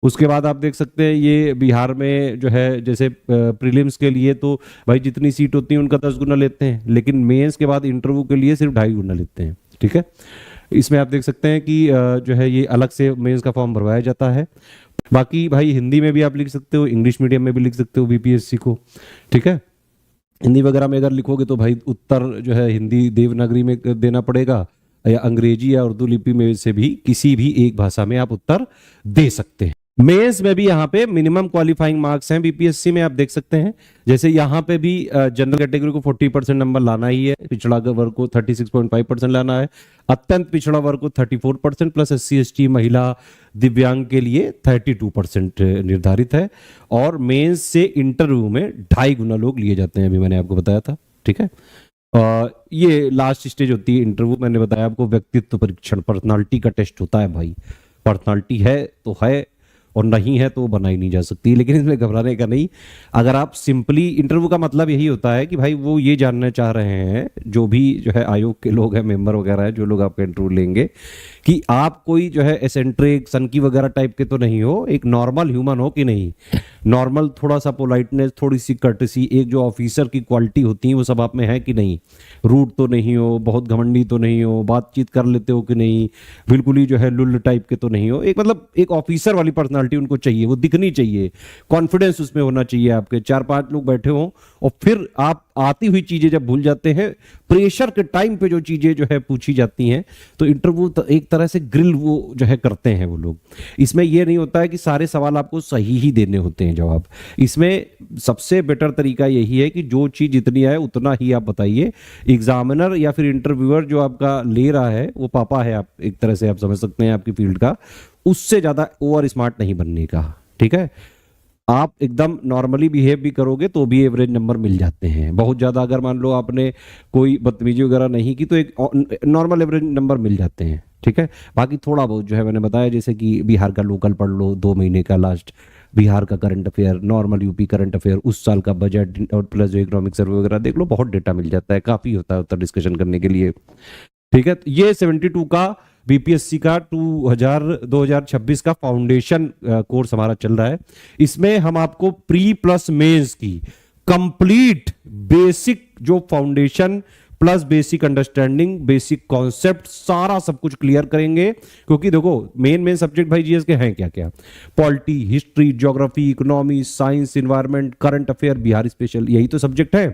उसके बाद आप देख सकते हैं ये बिहार में जो है जैसे प्रीलिम्स के लिए तो भाई जितनी सीट होती है उनका 10 गुना लेते हैं, लेकिन मेंस के बाद इंटरव्यू के लिए सिर्फ 2.5 गुना लेते हैं, ठीक है। इसमें आप देख सकते हैं कि जो है ये अलग से मेंस का फॉर्म भरवाया जाता है। बाकी भाई हिंदी में भी आप लिख सकते हो, इंग्लिश मीडियम में भी लिख सकते हो BPSC को, ठीक है। हिंदी वगैरह में अगर लिखोगे तो भाई उत्तर जो है हिंदी देवनागरी में देना पड़ेगा, या अंग्रेजी या उर्दू लिपि में से भी किसी भी एक भाषा में आप उत्तर दे सकते हैं। मेंस में भी यहाँ पे मिनिमम क्वालिफाइंग मार्क्स हैं BPSC में, आप देख सकते हैं। जैसे यहाँ पे भी जनरल कैटेगरी को 40% नंबर लाना ही है, पिछड़ा वर्ग को 36.5% लाना है, अत्यंत पिछड़ा वर्ग को 34% प्लस SC ST महिला दिव्यांग के लिए 32% निर्धारित है। और मेंस से इंटरव्यू में 2.5 गुना लोग लिए जाते हैं, अभी मैंने आपको बताया था, ठीक है। ये लास्ट स्टेज होती है इंटरव्यू, मैंने बताया आपको व्यक्तित्व परीक्षण, पर्सनालिटी का टेस्ट होता है भाई, पर्सनालिटी है तो है और नहीं है तो वो बनाई नहीं जा सकती, लेकिन इसमें घबराने का नहीं। अगर आप सिंपली, इंटरव्यू का मतलब यही होता है कि भाई वो ये जानना चाह रहे हैं, जो भी जो है आयोग के लोग हैं, मेंबर वगैरह है, जो लोग आपका इंटरव्यू लेंगे, कि आप कोई जो है एसेंट्रिक सनकी वगैरह टाइप के तो नहीं हो, एक नॉर्मल ह्यूमन हो कि नहीं, नॉर्मल थोड़ा सा पोलाइटनेस, थोड़ी सी कर्टसी, एक जो ऑफिसर की क्वालिटी होती है वो सब आप में है कि नहीं, रूट तो नहीं हो, बहुत घमंडी तो नहीं हो, बातचीत कर लेते हो कि नहीं, बिल्कुल ही जो है लुल्ल टाइप के तो नहीं हो, एक मतलब एक ऑफिसर वाली पर्सनालिटी उनको चाहिए, वो दिखनी चाहिए, कॉन्फिडेंस उसमें होना चाहिए आपके। 4-5 लोग बैठे हों और फिर आप आती हुई चीजें जब भूल जाते हैं, प्रेशर के टाइम पे जो चीजें जो है पूछी जाती हैं, तो इंटरव्यू एक तरह से ग्रिल वो जो है करते हैं वो लोग। इसमें ये नहीं होता है कि सारे सवाल आपको सही ही देने होते हैं जवाब, इसमें सबसे बेटर तरीका यही है कि जो चीज जितनी आए उतना ही आप बताइए। एग्जामिनर या फिर इंटरव्यूअर जो आपका ले रहा है वो पापा है, आप एक तरह से आप समझ सकते हैं आपकी फील्ड का, उससे ज्यादा ओवर स्मार्ट नहीं बनने का, ठीक है। आप एकदम नॉर्मली बिहेव भी करोगे तो भी एवरेज नंबर मिल जाते हैं। बहुत ज़्यादा अगर मान लो आपने कोई बदतमीजी वगैरह नहीं की तो एक नॉर्मल एवरेज नंबर मिल जाते हैं, ठीक है। बाकी थोड़ा बहुत जो है मैंने बताया, जैसे कि बिहार का लोकल पढ़ लो 2 महीने का लास्ट, बिहार का current affair, normal UP current affair, उस साल का बजट और प्लस जो इकोनॉमिक सर्वे वगैरह देख लो, बहुत डेटा मिल जाता है, काफ़ी होता है उत्तर डिस्कशन करने के लिए, ठीक है। ये 72 का BPSC का 2026 का फाउंडेशन कोर्स हमारा चल रहा है। इसमें हम आपको प्री प्लस मेंस की कंप्लीट बेसिक जो foundation plus basic understanding, basic concept, सारा सब कुछ क्लियर करेंगे। क्योंकि देखो मेन सब्जेक्ट भाई GS के हैं क्या क्या, polity, history, geography, economy, science, environment, current affair, Bihar special, यही तो सब्जेक्ट है।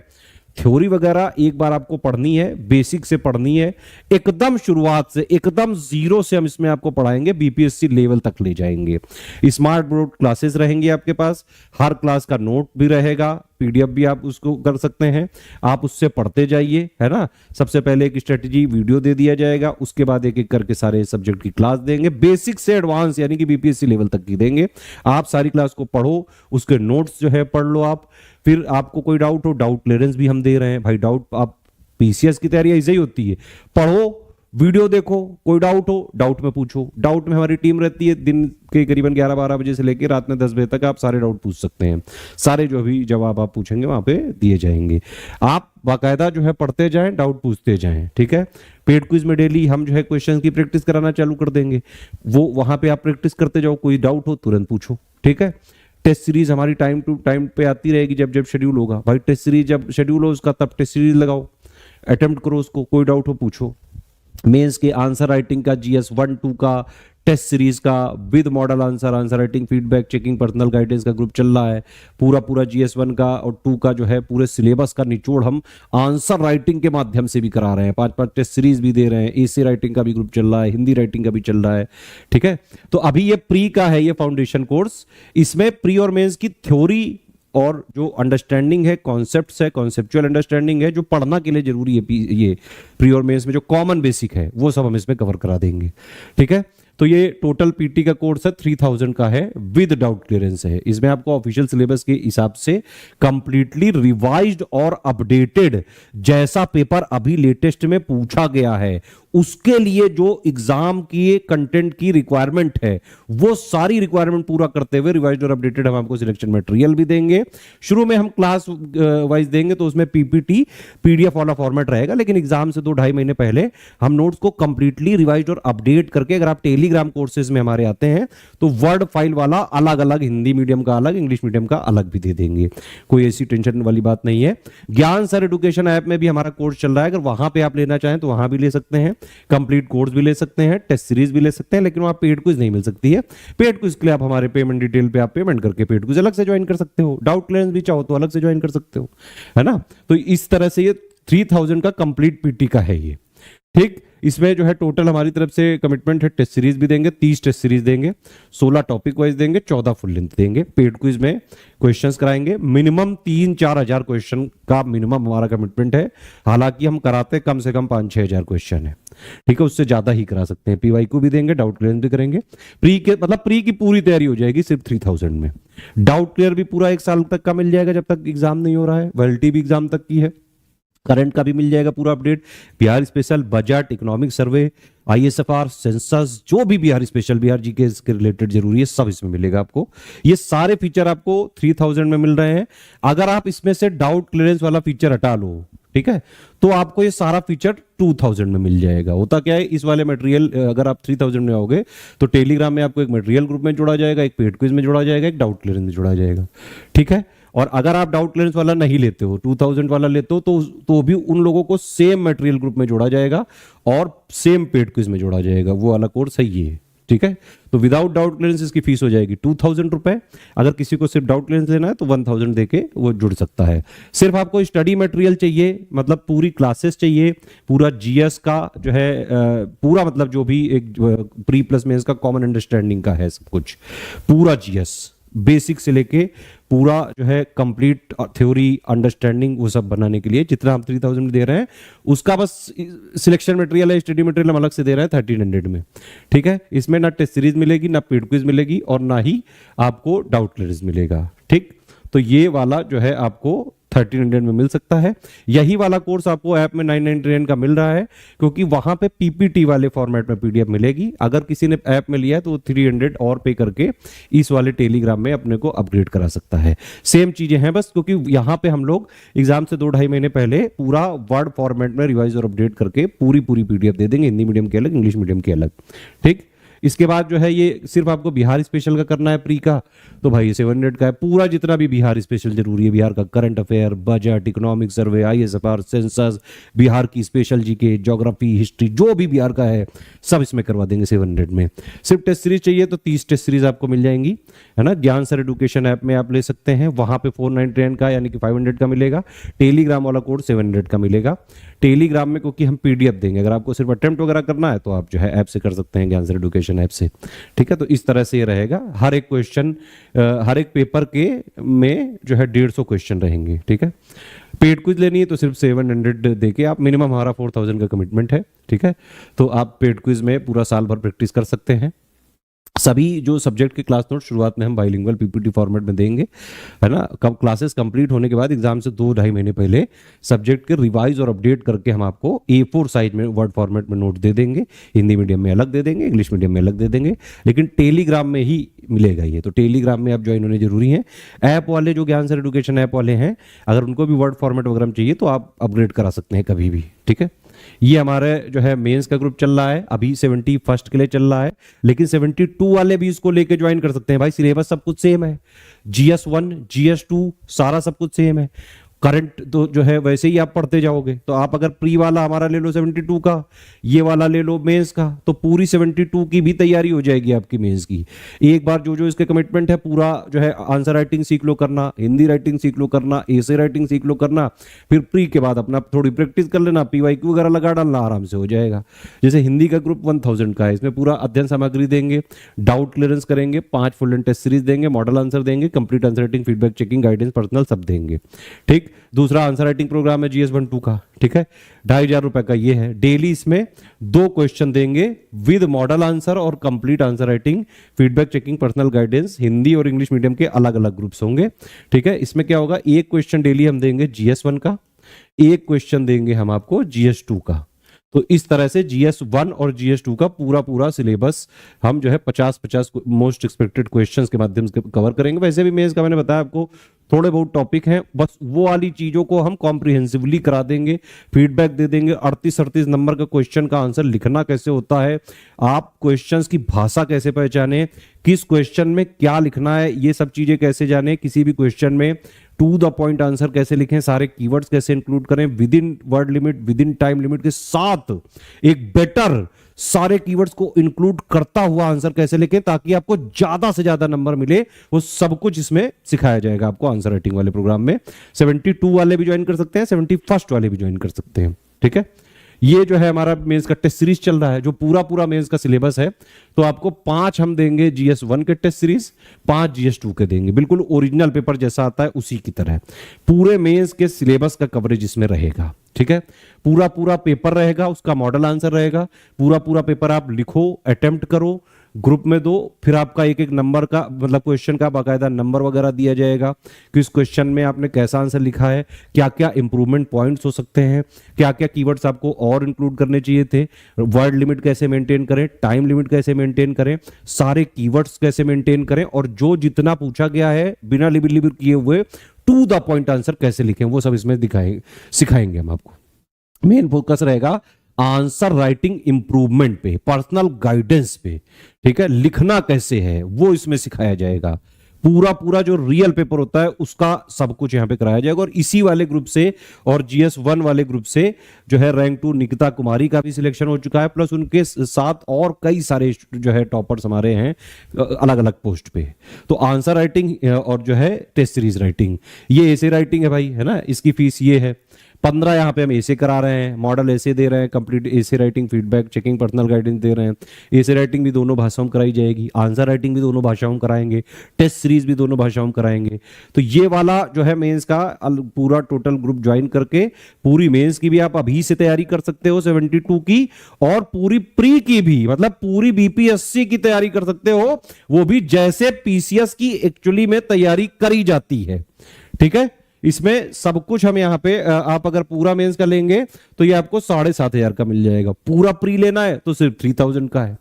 थ्योरी वगैरह एक बार आपको पढ़नी है, बेसिक से पढ़नी है, एकदम शुरुआत से, एकदम जीरो से हम इसमें आपको पढ़ाएंगे, BPSC लेवल तक ले जाएंगे। स्मार्ट बोर्ड क्लासेस रहेंगी आपके पास, हर क्लास का नोट भी रहेगा, PDF भी आप उसको कर सकते हैं, आप उससे पढ़ते जाइए, है ना। सबसे पहले एक स्ट्रेटेजी वीडियो दे दिया जाएगा, उसके बाद एक एक करके सारे सब्जेक्ट की क्लास देंगे, बेसिक से एडवांस यानी कि BPSC लेवल तक की देंगे। आप सारी क्लास को पढ़ो, उसके नोट्स जो है पढ़ लो आप, फिर आपको कोई डाउट हो, डाउट क्लियरेंस भी हम दे रहे हैं भाई। डाउट आप PCS की तैयारी ऐसे ही होती है, पढ़ो, वीडियो देखो, कोई डाउट हो डाउट में पूछो। डाउट में हमारी टीम रहती है, दिन के करीबन 11-12 बजे से लेकर रात में 10 बजे तक आप सारे डाउट पूछ सकते हैं। सारे जो भी जवाब आप पूछेंगे वहां पे दिए जाएंगे। आप बाकायदा जो है पढ़ते जाएं, डाउट पूछते जाएं, ठीक है। पेड क्विज में डेली हम जो है क्वेश्चन की प्रैक्टिस कराना चालू कर देंगे, वो वहां पे आप प्रैक्टिस करते जाओ, कोई डाउट हो तुरंत पूछो, ठीक है। टेस्ट सीरीज हमारी टाइम टू टाइम पे आती रहेगी, जब जब शेड्यूल होगा भाई, टेस्ट सीरीज जब शेड्यूल हो उसका तब टेस्ट सीरीज लगाओ, अटेम्प्ट करो उसको, कोई डाउट हो पूछो। मेंस के आंसर राइटिंग का GS 1-2 का टेस्ट सीरीज का with model answer, answer writing, feedback, checking, personal guidance का ग्रुप चल रहा है। पूरा पूरा GS1 का और 2 का जो है पूरे सिलेबस का निचोड़ हम आंसर राइटिंग के माध्यम से भी करा रहे हैं। 5-5 टेस्ट सीरीज भी दे रहे हैं। एसी राइटिंग का भी ग्रुप चल रहा है, हिंदी राइटिंग का भी चल रहा है। ठीक है, तो अभी ये प्री का है, ये फाउंडेशन कोर्स। इसमें प्री और मेंस की थ्योरी और जो अंडरस्टैंडिंग है, कॉन्सेप्ट्स है, कॉन्सेप्चुअल अंडरस्टैंडिंग है, जो पढ़ना के लिए जरूरी है, ये प्री और मेंस में जो कॉमन बेसिक है वो सब हम इसमें कवर करा देंगे। ठीक है, तो ये टोटल पीटी का कोर्स है 3000 का है, विद डाउट क्लियरेंस है। इसमें आपको ऑफिशियल सिलेबस के हिसाब से कंप्लीटली रिवाइज्ड और अपडेटेड, जैसा पेपर अभी लेटेस्ट में पूछा गया है उसके लिए जो एग्जाम की कंटेंट की रिक्वायरमेंट है वो सारी रिक्वायरमेंट पूरा करते हुए रिवाइज्ड और अपडेटेड हम आपको सिलेक्शन मटेरियल भी देंगे। शुरू में हम क्लास वाइज देंगे तो उसमें पीपीटी PDF वाला फॉर्मेट रहेगा, लेकिन एग्जाम से 2-2.5 महीने पहले हम नोट्स को कंप्लीटली रिवाइज्ड और अपडेट करके, अगर आप टेलीग्राम कोर्सेज में हमारे आते हैं तो वर्ड फाइल वाला अलग अलग, हिंदी मीडियम का अलग, इंग्लिश मीडियम का अलग भी दे देंगे। कोई ऐसी टेंशन वाली बात नहीं है। ज्ञान सर एजुकेशन ऐप में भी हमारा कोर्स चल रहा है, अगर वहां पे आप लेना चाहें तो वहां भी ले सकते हैं। कंप्लीट कोर्स भी ले सकते हैं, टेस्ट सीरीज भी ले सकते हैं, लेकिन वहां पेड क्विज नहीं मिल सकती है। पेड क्विज के लिए आप हमारे पेमेंट डिटेल पे आप पेमेंट करके पेड क्विज अलग से ज्वाइन कर सकते हो। डाउट क्लियरेंस भी चाहो तो अलग से ज्वाइन कर सकते हो, है ना। तो इस तरह से ये 3000 का कंप्लीट पीटी का है ये। ठीक, इसमें जो है टोटल हमारी तरफ से कमिटमेंट है, टेस्ट सीरीज भी देंगे, 30 टेस्ट सीरीज देंगे, 16 टॉपिक वाइज देंगे, 14 फुल लेंथ देंगे। पेड क्विज में क्वेश्चंस कराएंगे, मिनिमम 3-4 हजार क्वेश्चन का मिनिमम हमारा कमिटमेंट है। हालांकि हम कराते कम से कम 5-6 हजार क्वेश्चन है। ठीक है, उससे ज्यादा ही करा सकते हैं। PYQ भी देंगे, डाउट क्लियर भी करेंगे। प्री के मतलब प्री की पूरी तैयारी हो जाएगी सिर्फ 3000 में। डाउट क्लियर भी पूरा 1 साल तक का मिल जाएगा जब तक एग्जाम नहीं हो रहा है। वैलिडिटी भी एग्जाम तक की है। करंट का भी मिल जाएगा पूरा update, Bihar special, budget, economic survey, ISFR, census, जो भी बिहार स्पेशल, बिहार जीके के रिलेटेड जरूरी है, सब इसमें मिलेगा आपको। ये सारे फीचर आपको 3000 में मिल रहे हैं। अगर आप इसमें से डाउट क्लियरेंस वाला फीचर हटा लो, ठीक है, तो आपको ये सारा फीचर 2000 में मिल जाएगा। होता क्या है, इस वाले मटेरियल अगर आप 3000 में आओगे तो टेलीग्राम में आपको एक मटेरियल ग्रुप में जोड़ा जाएगा, एक पेड क्विज में जोड़ा जाएगा, एक डाउट क्लियरेंस में जोड़ा जाएगा। ठीक है, और अगर आप डाउट क्लियरेंस वाला नहीं लेते हो, 2000 वाला लेते हो, तो भी उन लोगों को सेम मटेरियल ग्रुप में जोड़ा जाएगा और सेम पेड क्विज में जोड़ा जाएगा। वो वाला कोर्स सही है। ठीक है, तो विदाउट डाउट क्लियरेंस इसकी फीस हो जाएगी 2000 रुपए। अगर किसी को सिर्फ डाउट क्लियरेंस लेना है तो 1000 देके वो जुड़ सकता है। सिर्फ आपको स्टडी मटेरियल चाहिए, मतलब पूरी क्लासेस चाहिए, पूरा GS का जो है पूरा, मतलब जो भी एक प्री प्लस मेंस का कॉमन अंडरस्टैंडिंग का है, सब कुछ पूरा GS बेसिक से लेके पूरा जो है कंप्लीट थ्योरी अंडरस्टैंडिंग, वो सब बनाने के लिए जितना हम 3000 में दे रहे हैं उसका बस सिलेक्शन मटेरियल है, स्टडी मटेरियल हम अलग से दे रहे हैं 1300 में। ठीक है, इसमें ना टेस्ट सीरीज मिलेगी, ना पेड क्विज मिलेगी, और ना ही आपको डाउट क्लियरेंस मिलेगा। ठीक, तो ये वाला जो है आपको 1300 में मिल सकता है। यही वाला कोर्स आपको ऐप में 999 का मिल रहा है, क्योंकि वहां पे PPT वाले फॉर्मेट में PDF मिलेगी। अगर किसी ने ऐप में लिया है तो 300 और पे करके इस वाले टेलीग्राम में अपने को अपग्रेड करा सकता है। सेम चीजें हैं बस, क्योंकि यहां पे हम लोग एग्जाम से 2-2.5 महीने पहले पूरा वर्ड फॉर्मेट में रिवाइज और अपडेट करके पूरी PDF दे देंगे, हिंदी मीडियम के अलग, इंग्लिश मीडियम के अलग। ठीक, इसके बाद जो है ये सिर्फ आपको बिहार स्पेशल का करना है प्री का, तो भाई 700 का है। पूरा जितना भी बिहार स्पेशल जरूरी है, बिहार का current affair, budget, economic survey, ISFR, census, Bihar की स्पेशल GK, ज्योग्राफी, हिस्ट्री, जो भी बिहार का है सब इसमें करवा देंगे 700 में। सिर्फ टेस्ट सीरीज चाहिए तो 30 टेस्ट सीरीज आपको मिल जाएंगी, है ना। ज्ञान सर एजुकेशन ऐप में आप ले सकते हैं, वहां पे 499 का यानी कि 500 का मिलेगा। टेलीग्राम वाला कोड 700 का मिलेगा। टेलीग्राम में क्योंकि हम PDF देंगे, अगर आपको सिर्फ अटेम्प्ट वगैरह करना है तो आप जो है ऐप से कर सकते हैं, ज्ञान सर एजुकेशन ऐप से। ठीक है, तो इस तरह से ये रहेगा। हर एक क्वेश्चन, हर एक पेपर के में जो है 150 क्वेश्चन रहेंगे। ठीक है, पेड क्विज लेनी है तो सिर्फ 700 देके आप, मिनिमम हमारा 4000 का कमिटमेंट है। ठीक है, तो आप पेड क्विज में पूरा साल भर प्रैक्टिस कर सकते हैं। सभी जो सब्जेक्ट के क्लास नोट शुरुआत में हम बाइलिंगुअल PPT फॉर्मेट में देंगे, है ना। क्लासेस कंप्लीट होने के बाद एग्जाम से 2-2.5 महीने पहले सब्जेक्ट के रिवाइज और अपडेट करके हम आपको A4 साइज में वर्ड फॉर्मेट में नोट दे देंगे। हिंदी मीडियम में अलग दे देंगे, इंग्लिश मीडियम में अलग दे देंगे, लेकिन टेलीग्राम में ही मिलेगा ये। तो टेलीग्राम में आप ज्वाइन होने जरूरी है। ऐप वाले जो ज्ञान सर एजुकेशन ऐप वाले हैं, अगर उनको भी वर्ड फॉर्मेट वगैरह चाहिए तो आप अपग्रेड करा सकते हैं कभी भी। ठीक है, ये हमारे जो है मेंस का ग्रुप चल रहा है, अभी 71st के लिए चल रहा है, लेकिन 72 वाले भी इसको लेके ज्वाइन कर सकते हैं। भाई सिलेबस सब कुछ सेम है, GS1 GS2 सारा सब कुछ सेम है। करंट तो जो है वैसे ही आप पढ़ते जाओगे। तो आप अगर प्री वाला हमारा ले लो 72 का, ये वाला ले लो मेंस का, तो पूरी 72 की भी तैयारी हो जाएगी आपकी मेंस की। एक बार जो जो इसके कमिटमेंट है पूरा जो है आंसर राइटिंग सीख लो करना, हिंदी राइटिंग सीख लो करना, एसे राइटिंग सीख लो करना, फिर प्री के बाद अपना थोड़ी प्रैक्टिस कर लेना, पीवाईक्यू वगैरह लगा डालना, आराम से हो जाएगा। जैसे हिंदी का ग्रुप 1000 का है, इसमें पूरा अध्ययन सामग्री देंगे, डाउट क्लियरेंस करेंगे, 5 फुल एंड टेस्ट सीरीज देंगे, मॉडल आंसर देंगे, complete answer writing, feedback checking, guidance, personal सब देंगे। ठीक। दूसरा आंसर राइटिंग प्रोग्राम है GS12 का, ठीक है, 2500 रुपए का ये है। डेली इसमें 2 क्वेश्चन देंगे विद मॉडल आंसर और complete answer writing, feedback checking, personal guidance. Hindi और इंग्लिश मीडियम के अलग अलग ग्रुप्स होंगे, ठीक है। इसमें क्या होगा, एक क्वेश्चन डेली हम देंगे GS1 का, एक क्वेश्चन देंगे हम आपको GS2 का। तो इस तरह से GS1 और GS2 का पूरा पूरा सिलेबस हम जो है 50-50 मोस्ट एक्सपेक्टेड क्वेश्चंस के माध्यम से कवर करेंगे। वैसे भी मेंस का मैंने बताया आपको थोड़े बहुत टॉपिक हैं, बस वो वाली चीजों को हम कॉम्प्रिहेंसिवली करा देंगे, फीडबैक दे देंगे। 38-38 नंबर का क्वेश्चन का आंसर लिखना कैसे होता है, आप क्वेश्चंस की भाषा कैसे पहचाने, किस क्वेश्चन में क्या लिखना है, ये सब चीजें कैसे जाने, किसी भी क्वेश्चन में टू द पॉइंट आंसर कैसे लिखें, सारे कीवर्ड्स कैसे इंक्लूड करें, with in word limit, with in time limit के साथ एक बेटर सारे कीवर्ड्स को इंक्लूड करता हुआ आंसर कैसे लिखें ताकि आपको ज्यादा से ज्यादा नंबर मिले, वो सब कुछ इसमें सिखाया जाएगा आपको आंसर राइटिंग वाले प्रोग्राम में। 72 वाले भी ज्वाइन कर सकते हैं, 71st वाले भी ज्वाइन कर सकते हैं, ठीक है। ये जो है हमारा मेंस का टेस्ट सीरीज चल रहा है, जो पूरा पूरा मेंस का सिलेबस है। तो आपको 5 हम देंगे GS1 के टेस्ट सीरीज, 5 GS2 के देंगे, बिल्कुल ओरिजिनल पेपर जैसा आता है उसी की तरह पूरे मेंस के सिलेबस का कवरेज इसमें रहेगा, ठीक है। पूरा पूरा पेपर रहेगा, उसका मॉडल आंसर रहेगा, पूरा पूरा पेपर आप लिखो, अटेम्प्ट करो, ग्रुप में दो, फिर आपका एक एक नंबर का मतलब क्वेश्चन का बाकायदा नंबर वगैरह दिया जाएगा कि इस क्वेश्चन में आपने कैसा आंसर लिखा है, क्या क्या इंप्रूवमेंट पॉइंट्स हो सकते हैं, क्या क्या कीवर्ड्स आपको और इंक्लूड करने चाहिए थे, वर्ड लिमिट कैसे मेंटेन करें, टाइम लिमिट कैसे मेंटेन करें, सारे कीवर्ड्स कैसे मेंटेन करें, और जो जितना पूछा गया है बिना लिबिर लिबिर किए हुए टू द पॉइंट आंसर कैसे लिखें, वो सब इसमें सिखाएंगे हम आपको। मेन फोकस रहेगा आंसर राइटिंग इंप्रूवमेंट पे, पर्सनल गाइडेंस पे, ठीक है। लिखना कैसे है वो इसमें सिखाया जाएगा। पूरा पूरा जो रियल पेपर होता है उसका सब कुछ यहां पे कराया जाएगा। और इसी वाले ग्रुप से और GS1 वाले ग्रुप से जो है रैंक 2 निकिता कुमारी का भी सिलेक्शन हो चुका है, प्लस उनके साथ और कई सारे जो है टॉपर्स हमारे हैं अलग अलग पोस्ट पे। तो आंसर राइटिंग और जो है टेस्ट सीरीज राइटिंग, ये ऐसे राइटिंग है भाई, है ना। इसकी फीस ये है 15 यहाँ पे हम ऐसे करा रहे हैं, मॉडल ऐसे दे रहे हैं, complete essay writing, feedback checking, personal guidance दे रहे हैं। ऐसे राइटिंग भी दोनों भाषाओं में कराई जाएगी, आंसर राइटिंग भी दोनों भाषाओं में कराएंगे, टेस्ट सीरीज भी दोनों भाषाओं में कराएंगे। तो ये वाला जो है मेंस का पूरा टोटल ग्रुप ज्वाइन करके पूरी मेंस की भी आप अभी से तैयारी कर सकते हो 72 की, और पूरी प्री की भी, मतलब पूरी BPSC की तैयारी कर सकते हो, वो भी जैसे PCS की एक्चुअली में तैयारी करी जाती है, ठीक है। इसमें सब कुछ हम यहाँ पे आप अगर पूरा मेंस का लेंगे तो ये आपको 7500 का मिल जाएगा। पूरा प्री लेना है तो सिर्फ 3000 का है।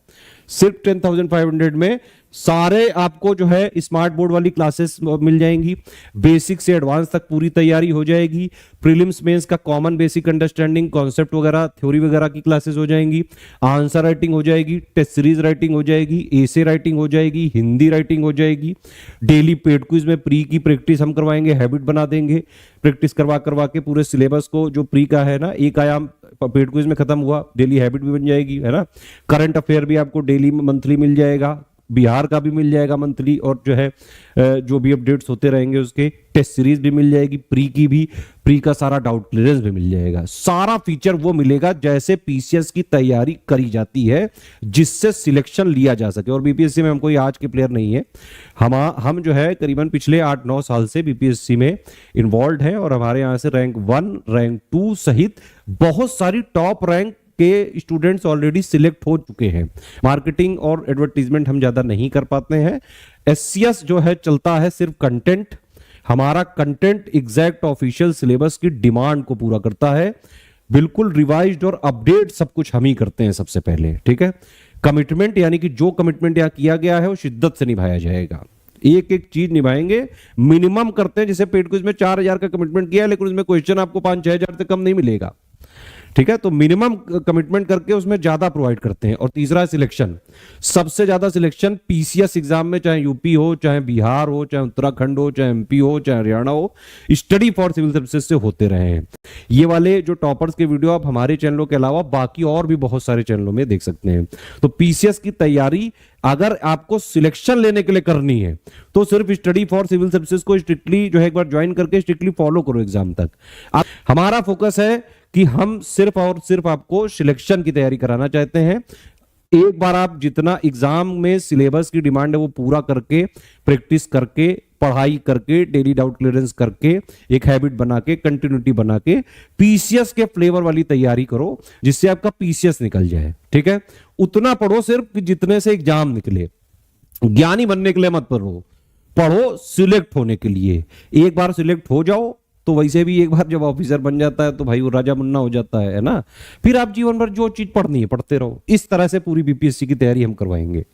सिर्फ 10,500 में सारे आपको जो है स्मार्ट बोर्ड वाली क्लासेस मिल जाएंगी, बेसिक से एडवांस तक पूरी तैयारी हो जाएगी। प्रीलिम्स मेंस का कॉमन बेसिक अंडरस्टैंडिंग, कॉन्सेप्ट वगैरह, थ्योरी वगैरह की क्लासेस हो जाएंगी, आंसर राइटिंग हो जाएगी, टेस्ट सीरीज राइटिंग हो जाएगी, एसे राइटिंग हो जाएगी, हिंदी राइटिंग हो जाएगी। डेली पेड क्विज में प्री की प्रैक्टिस हम करवाएंगे, हैबिट बना देंगे, प्रैक्टिस करवा करवा के पूरे सिलेबस को जो प्री का है ना, एक आयाम पेड क्विज में खत्म हुआ, डेली हैबिट भी बन जाएगी, है ना। करंट अफेयर भी आपको डेली मंथली मिल जाएगा, बिहार का भी मिल जाएगा मंथली, और जो है जो भी अपडेट्स होते रहेंगे उसके, टेस्ट सीरीज भी मिल जाएगी, प्री की भी, प्री का सारा डाउट क्लियरेंस भी मिल जाएगा। सारा फीचर वो मिलेगा जैसे PCS की तैयारी करी जाती है, जिससे सिलेक्शन लिया जा सके। और BPSC में हम कोई आज के प्लेयर नहीं है, हम जो है करीबन पिछले 8-9 साल से BPSC में इन्वॉल्व हैं, और हमारे यहाँ से रैंक 1, रैंक 2 सहित बहुत सारी टॉप रैंक के स्टूडेंट्स ऑलरेडी सिलेक्ट हो चुके हैं। मार्केटिंग और एडवर्टीजमेंट हम ज्यादा नहीं कर पाते हैं। SCS जो है चलता है सिर्फ कंटेंट, हमारा कंटेंट एग्जैक्ट ऑफिशियल सिलेबस की डिमांड को पूरा करता है, बिल्कुल रिवाइज्ड और अपडेट सब कुछ हम ही करते हैं सबसे पहले, ठीक है। कमिटमेंट यानी कि जो कमिटमेंट यहां किया गया है वो शिद्दत से निभाया जाएगा, एक एक चीज निभाएंगे, मिनिमम करते हैं। जैसे पेड क्विज में 4000 का कमिटमेंट किया है, लेकिन उसमें क्वेश्चन आपको 5-6 हजार से कम नहीं मिलेगा, ठीक है, तो मिनिमम कमिटमेंट करके उसमें ज्यादा प्रोवाइड करते हैं। और तीसरा है सिलेक्शन, सबसे ज्यादा सिलेक्शन पीसीएस एग्जाम में, चाहे यूपी हो, चाहे बिहार हो, चाहे उत्तराखंड हो, चाहे एमपी हो, चाहे हरियाणा हो, स्टडी फॉर सिविल सर्विसेज से होते रहे हैं। ये वाले जो टॉपर्स के वीडियो आप हमारे चैनलों के अलावा बाकी और भी बहुत सारे चैनलों में देख सकते हैं। तो पीसीएस की तैयारी अगर आपको सिलेक्शन लेने के लिए करनी है तो सिर्फ स्टडी फॉर सिविल सर्विसेज को स्ट्रिक्टली जो है एक बार ज्वाइन करके स्ट्रिक्टली फॉलो करो एग्जाम तक। हमारा फोकस है कि हम सिर्फ और सिर्फ आपको सिलेक्शन की तैयारी कराना चाहते हैं। एक बार आप जितना एग्जाम में सिलेबस की डिमांड है वो पूरा करके, प्रैक्टिस करके, पढ़ाई करके, डेली डाउट क्लियरेंस करके, एक हैबिट बना के, कंटिन्यूटी बना के पीसीएस के फ्लेवर वाली तैयारी करो जिससे आपका पीसीएस निकल जाए। ठीक है, उतना पढ़ो सिर्फ जितने से एग्जाम निकले। ज्ञानी बनने के लिए मत पढ़ो, पढ़ो सिलेक्ट होने के लिए। एक बार सिलेक्ट हो जाओ तो वैसे भी एक बार जब ऑफिसर बन जाता है तो भाई वो राजा मुन्ना हो जाता है ना। फिर आप जीवन भर जो चीज पढ़नी है पढ़ते रहो। इस तरह से पूरी बीपीएससी की तैयारी हम करवाएंगे।